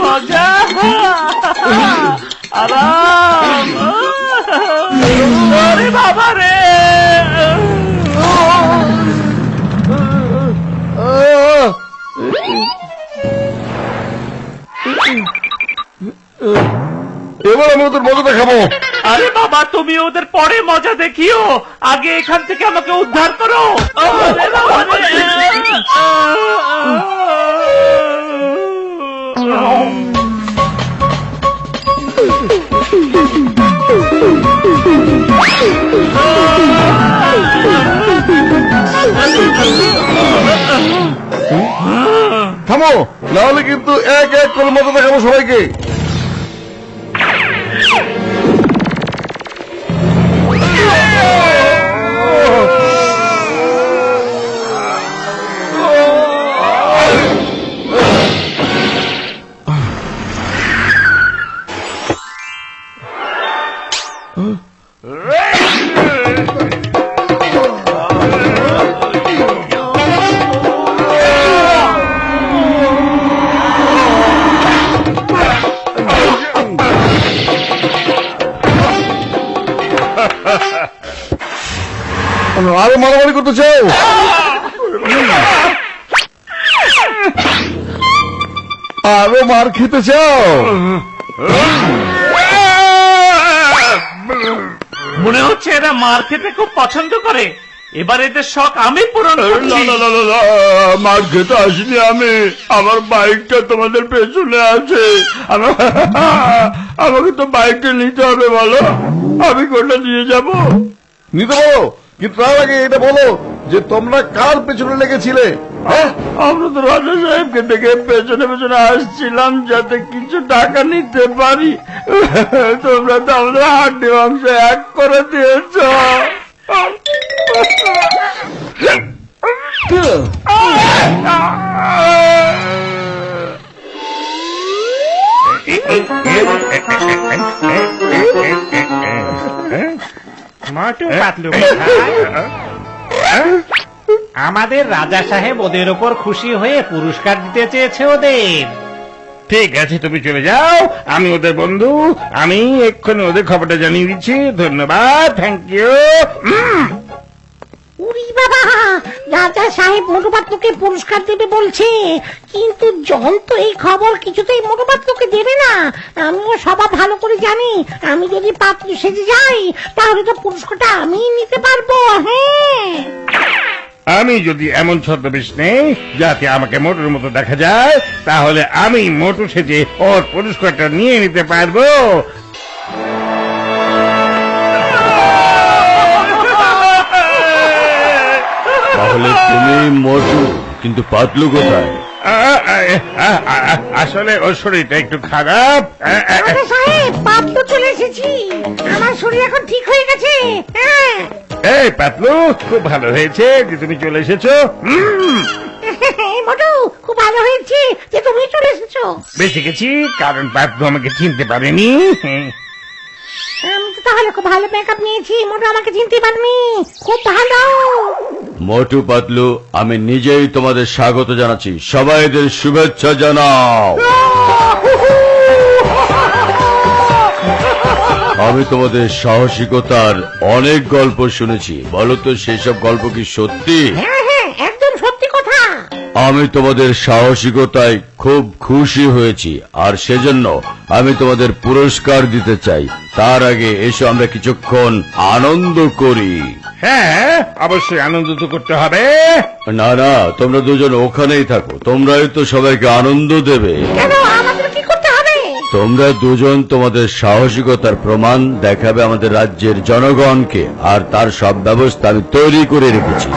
মজা, আরাম। ওরে বাবা রে! এবার আমি ওদের মজা দেখাবো। আরে বাবা, তুমি ওদের পরে মজা দেখিও, আগে এখান থেকে আমাকে উদ্ধার করো। ওরে বাবা রে! থামো, নাহলে কিন্তু এক এক করে মজা দেখাবো সবাইকে। আরো মারামারি করতে চাও? আরো মার খেতে চাও? মনে হচ্ছে এরা মার খেতে খুব পছন্দ করে। এবার এদের শখ আমি পূরণ করছি। মার খেতে আসিনি আমি, আমার বাইকটা তোমাদের পেছনে আছে। আমাকে তো বাইকটা নিতে হবে, বলো আমি কোনটা নিয়ে যাব? নিতে বলো, কিন্তু তার আগে এটা বলো যে তোমরা কার পেছনে লেগেছিলে? আমরা তো রাজা সাহেবকে দেখে পেছনে পেছনে আসছিলাম যাতে কিছু টাকা নিতে পারি। তোমরা তো আমাদের হাড্ডি মাংস এক করে দিয়েছ। মোটু পাতলু, আমাদের রাজা সাহেব ওদের ওপর খুশি হয়ে পুরস্কার দিতে চেয়েছে ওদের। ঠিক আছে, তুমি চলে যাও, আমি ওদের বন্ধু, আমি এক্ষুনি ওদের খবরটা জানিয়ে দিচ্ছি। ধন্যবাদ, থ্যাংক ইউ। উরি বাবা, রাজা সাহেব মোটু পাতলুকে পুরস্কার দেবে বলছে, কিন্তু জন তো এই খবর কিছুতেই মোটু পাতলুকে দেবে না। আমিও সবাই ভালো করে জানি, আমি যদি পাতলু সেজে যাই তাহলে তো পুরস্কারটা আমি নিতে পারবো। হ্যাঁ, আমি যদি এমন ছদ্মবেশ নেই যাতে আমাকে মোটুর মতো দেখা যায়, তাহলে আমি মোটু সেজে ওর পুরস্কারটা নিয়ে নিতে পারবো। তাহলে তুমি মোটু, কিন্তু পাতলু কোথায়? আসলে ওর শরীরটা একটু খারাপ। রাজা সাহেব, পাতলু চলে এসেছি, আমার শরীর এখন ঠিক হয়ে গেছে। হ্যাঁ, এই পাতলু, খুব ভালো হয়েছে যে তুমি চলে এসেছো। মোটু, খুব ভালো হয়েছে যে তুমি চলে এসেছো। বেঁচে গেছি কারণ পাতলু আমাকে চিনতে পারেনি। আমি তো তাহলে খুব ভালো মেকআপ নিয়েছি, মোটু আমাকে চিনতে পারেনি। খুব ভালো। মোটু পাতলু, আমি নিজেই তোমাদের স্বাগত জানাচ্ছি, সবাই এদের শুভেচ্ছা জানাও। আমি তোমাদের সাহসিকতার অনেক গল্প শুনেছি, বলো তো সেসব গল্প কি সত্যি? হ্যাঁ হ্যাঁ, একদম সত্যি কথা। আমি তোমাদের সাহসিকতায় খুব খুশি হয়েছি, আর সেজন্য আমি তোমাদের পুরস্কার দিতে চাই। তার আগে এসো আমরা কিছুক্ষণ আনন্দ করি। হ্যাঁ, অবশ্যই আনন্দ তো করতে হবে। না না, তোমরা দুজন ওখানেই থাকো, তোমরাই তো সবাইকে আনন্দ দেবে। কেন, আমাদের কি করতে হবে? তোমরা দুজন তোমাদের সাহসিকতার প্রমাণ দেখাবে আমাদের রাজ্যের জনগণকে, আর তার সব ব্যবস্থা আমি তৈরি করে রেখেছি।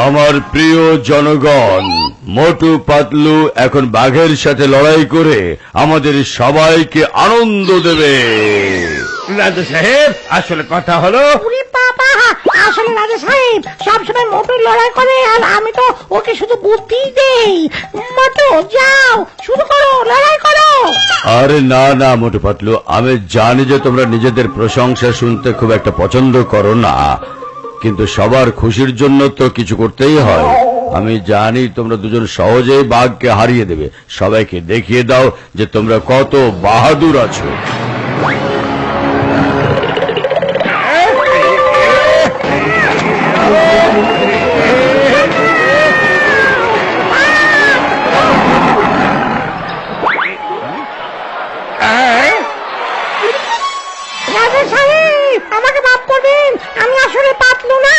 আমার প্রিয় জনগণ, মোটু পাতলু এখন বাঘের সাথে লড়াই করে আমাদের সবাইকে আনন্দ দেবে। রাজা সাহেব, আসলে কথা হলো, উরি বাবা, আসলে রাজা সাহেব সবসময় মোটু লড়াই করে আর আমি তো ওকে শুধু বুদ্ধি দেই। মোটু, যাও, শুরু করো, লড়াই করো। আরে না না মোটু পাতলু, আমি জানি যে তোমরা নিজেদের প্রশংসা শুনতে খুব একটা পছন্দ করো না, কিন্তু সবার খুশির জন্য তো কিছু করতেই হয়। আমি জানি তোমরা দুজন সহজেই বাঘকে হারিয়ে দেবে। সবাইকে দেখিয়ে দাও যে তোমরা কত বাহাদুর আছো। রাজা সাহেব, আমাকে মাফ করবেন, আমি আসলে পাতলু না,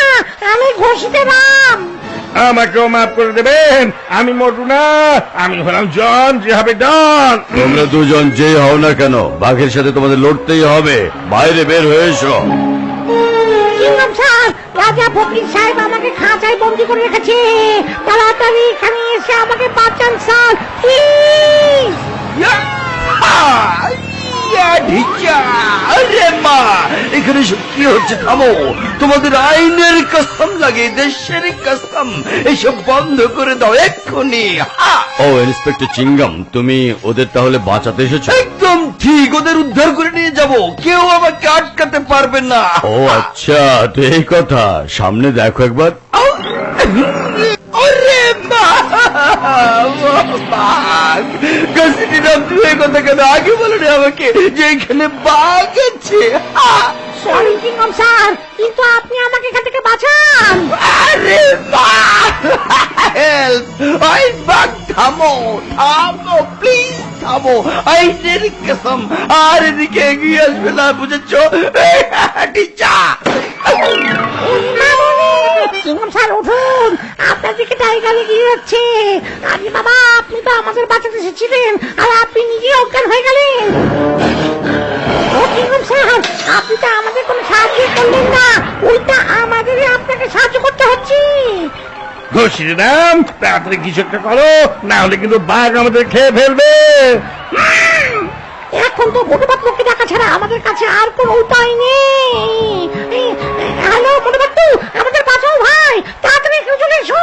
আমি ঘষিতে রাম। আমাকেও মাফ করে দেবেন, আমি মোটু না, আমি হলাম জন, যে হবে ডন। তোমরা দুজন যেই হও না কেন, বাঘের সাথে তোমাদের লড়তেই হবে। বাইরে বের হয়ে এসো। কিংগম স্যার, রাজা ফকির সাহেব আমাকে খাঁচায় বন্দি করে রেখেছে, তাড়াতাড়ি এখানে এসে আমাকে বাঁচান স্যার, প্লিজ। আরে মা, এখানে সব কি হচ্ছে? থামো, তোমাদের আইনের কসম লাগে, দেশের কসম, এসব বন্ধ করে দাও এক্ষুনি। ও ইন্সপেক্টর চিঙ্গাম, তুমি ওদের তাহলে বাঁচাতে এসেছো? একদম ঠিক, ওদের উদ্ধার করে নিয়ে যাব, কেউ আমাকে আটকাতে পারবে না। ও আচ্ছা, তো এই কথা। সামনে দেখো একবার। ওরে মা, বাঘ! কাশিটি নাম তুমি এই কথা কেন আগে বলোনি আমাকে যে এখানে বাঘ আছে? সরি কিংগম স্যার, কিন্তু আপনি আমাকে এখান থেকে বাঁচান। আরে বাঘ, হেল্প! ওই বাঘ, থামো, থামো, প্লিজ থামো, আইনের কসম। আর এদিকে এগিয়ে আসবে না, বুঝেছ? টিচা! কিংগম স্যার উঠুন, আপনার দিকে টাইগার এগিয়ে যাচ্ছে। আরে বাবা, আপনি তো আমাদের বাঁচাতে এসেছিলেন, আর আপনি নিজে অজ্ঞান হয়ে গেলেন। ও কিংগম স্যার, আপনি তো আমাদের কোনো সাহায্য করলেন না, উল্টা আমাদেরই আপনাকে সাহায্য করতে হচ্ছে। ঘষিরাম, তাড়াতাড়ি কিছু একটা করো, না হলে কিন্তু বাঘ আমাদের খেয়ে ফেলবে। এখন তো মোটুপাত লোককে ডাকা ছাড়া আমাদের কাছে আর কোনো উপায় নেই। হ্যালো মোটুপাতু, আমাদের বাঁচাও ভাই, তাড়াতাড়ি একটু চলে এসো।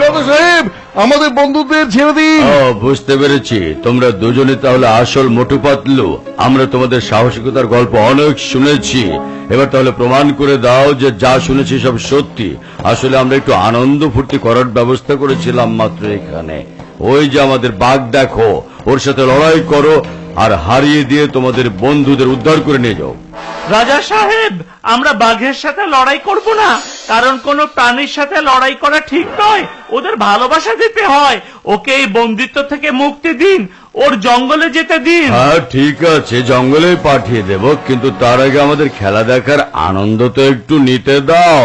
রাজা সাহেব, আমাদের বন্ধুদের ছেড়ে দিন। বুঝতে পেরেছি, তোমরা দুজনে তাহলে আসল মোটু পাতলু। আমরা তোমাদের সাহসিকতার গল্প অনেক শুনেছি, এবার তাহলে প্রমাণ করে দাও যে যা শুনেছি সব সত্যি। আসলে আমরা একটু আনন্দ ফুর্তি করার ব্যবস্থা করেছিলাম মাত্র এখানে। ওই যে আমাদের বাঘ দেখো, ওর সাথে লড়াই করো আর হারিয়ে দিয়ে তোমাদের বন্ধুদের উদ্ধার করে নিয়ে যাও। রাজা সাহেব, আমরা বাঘের সাথে লড়াই করব না, কারণ কোন প্রাণীর সাথে লড়াই করা ঠিক নয়। ওদের ভালোবাসা দিতে হয়। ওকে এই বন্দিত্ব থেকে মুক্তি দিন, ওর জঙ্গলে যেতে দিন। হ্যাঁ ঠিক আছে, জঙ্গলে পাঠিয়ে দেব, কিন্তু তার আগে আমাদের খেলা দেখার আনন্দ তো একটু নিতে দাও।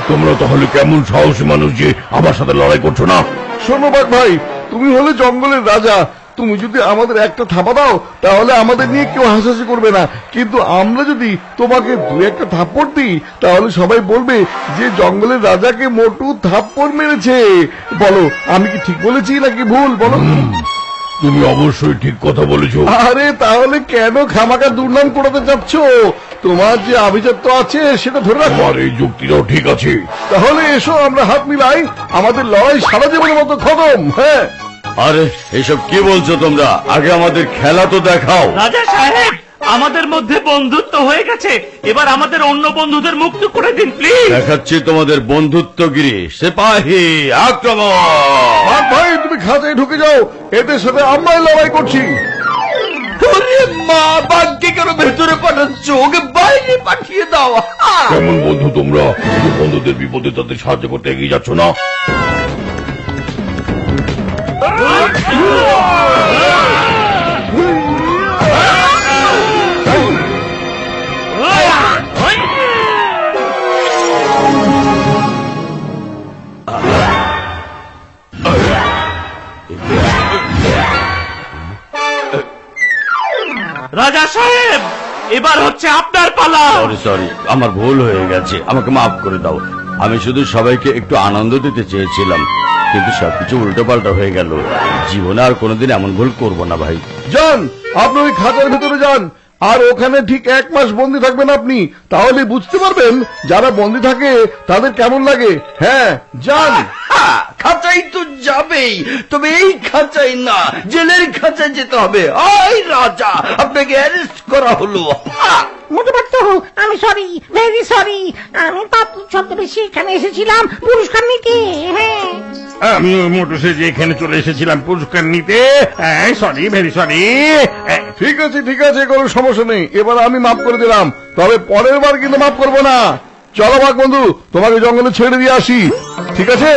তোমরা তাহলে কেমন সাহসী মানুষ যে আমার সাথে লড়াই করছো না? শোনো বাঘ ভাই, তুমি হলে জঙ্গলের রাজা, তুমি যদি আমাদের একটা থাপা দাও তাহলে আমাদের নিয়ে কেউ হাসাহাসি করবে না, কিন্তু আমরা যদি তোমাকে দু একটা থাপ্পড় দিই তাহলে সবাই বলবে যে জঙ্গলের রাজাকে মোটু থাপ্পড় মেরেছে। বলো, আমি কি ঠিক বলেছি নাকি ভুল বলো? তুমি অবশ্যই ঠিক কথা বলেছো। আরে তাহলে কেন খামাকা দুর্নাম করাতে চাচ্ছ? তোমার যে আভিজাত্য আছে সেটা ধরে রাখো। আর এই যুক্তিটাও ঠিক আছে। তাহলে এসো আমরা হাত মিলাই, আমাদের লড়াই সারা জীবনের মতো খতম। হ্যাঁ, আরে এসব কি বলছো তোমরা? আগে আমাদের খেলা তো দেখাও। রাজা সাহেব, আমাদের মধ্যে বন্ধুত্ব হয়ে গেছে, এবার আমাদের অন্য বন্ধুদের মুক্ত করে দিন প্লিজ। দেখাচ্ছি তোমাদের বন্ধুত্বগিরি। সিপাহী আক্রমণ! ভাই তুমি খাঁচায় ঢুকে যাও, এদের সাথে আমরাই লড়াই করছি। মা, বাঘকে কেন ভেতরে পাঠাচ্ছ? ওকে বাইরে পাঠিয়ে দাও। কেমন বন্ধু তোমরা, বন্ধুদের বিপদে তাদের সাহায্য করতে এগিয়ে যাচ্ছ না? রাজা সাহেব, এবার হচ্ছে আপনার পালা। সরি, আমার ভুল হয়ে গেছে, আমাকে মাফ করে দাও। আমি শুধু সবাইকে একটু আনন্দ দিতে চেয়েছিলাম, কিন্তু সবকিছু উল্টো পাল্টা হয়ে গেল। জীবনে আর কোনোদিন এমন ভুল করবো না ভাই। যান, আপনি ওই খাঁচার ভেতরে যান, আর ওখানে ঠিক 1 মাস বন্দি থাকবেন আপনি। তাহলে বুঝতে পারবেন যারা বন্দি থাকে তাদের কেমন লাগে। হ্যাঁ, যান। খাঁচাই তো যাবেই, তবে এই খাঁচাই না, জেলের খাঁচায় যেতে হবে। আই রাজা, আপনাকে অ্যারেস্ট করা হলো। মোটু পাতলু, আমি সরি, ভেরি সরি। আমি পাতলু ছদ্মবেশে এখানে এসেছিলাম পুরস্কার নিতে। হ্যাঁ, আমিও মোটু সেজে এখানে চলে এসেছিলাম পুরস্কার নিতে। Sorry, very sorry. ঠিক আছে, ঠিক আছে, কোনো সমস্যা নেই। এবার আমি মাফ করে দিলাম, তবে পরের বার কিন্তু মাফ করবো না। চলো বাঘ বন্ধু, তোমাকে জঙ্গলে ছেড়ে দিয়ে আসি, ঠিক আছে?